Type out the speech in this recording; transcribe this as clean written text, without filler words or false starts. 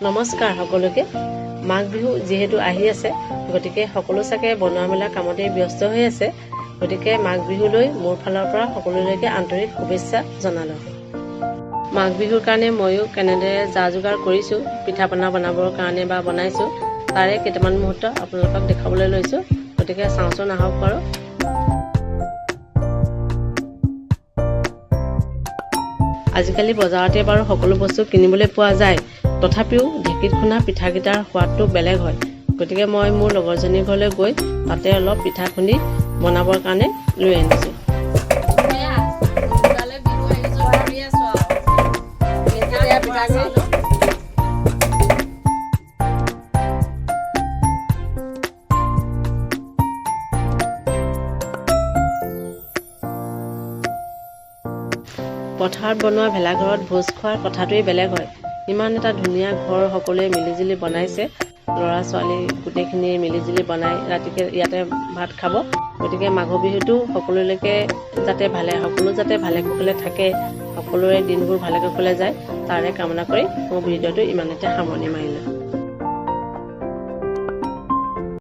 নমস্কাৰ সকলোকে। মাঘ বিহু যিহেতু আহি আছে, গতিকে সকলো চাগে বনোৱা মেলা কামতেই ব্যস্ত হৈ আছে। গতিকে মাঘ বিহুলৈ মোৰ ফালৰ পৰা সকলোলৈকে আন্তৰিক শুভেচ্ছা জনালোঁ। মাঘ বিহুৰ কাৰণে ময়ো কেনেদৰে যা যোগাৰ কৰিছোঁ, পিঠা পনা বনাবৰ কাৰণে বা বনাইছোঁ, তাৰে কেইটামান মুহূৰ্ত আপোনালোকক দেখাবলৈ লৈছোঁ। গতিকে চাওঁচোন আহক বাৰু। আজিকালি বজাৰতে বাৰু সকলো বস্তু কিনিবলৈ পোৱা যায়, তথাপিও ঢেঁকীত খুন্দা পিঠাকেইটাৰ সোৱাদটো বেলেগ হয়। গতিকে মই মোৰ লগৰজনীৰ ঘৰলৈ গৈ তাতে অলপ পিঠা খুন্দি বনাবৰ কাৰণে লৈ আনিছোঁ। পথাৰত বনোৱা ভেলাঘৰত ভোজ খোৱাৰ কথাটোৱেই বেলেগ হয়। ইমান এটা ধুনীয়া ঘৰ সকলোৱে মিলিজুলি বনাইছে, ল'ৰা ছোৱালী গোটেইখিনিয়ে মিলিজুলি বনাই ৰাতিকে ইয়াতে ভাত খাব। গতিকে মাঘ বিহুটো সকলোলৈকে সকলো যাতে ভালে কুশলে থাকে, সকলোৰে দিনবোৰ ভালে কুশলে যায়, তাৰে কামনা কৰি মোৰ ভিডিঅ'টো ইমানতে সামৰণি মাৰিলোঁ।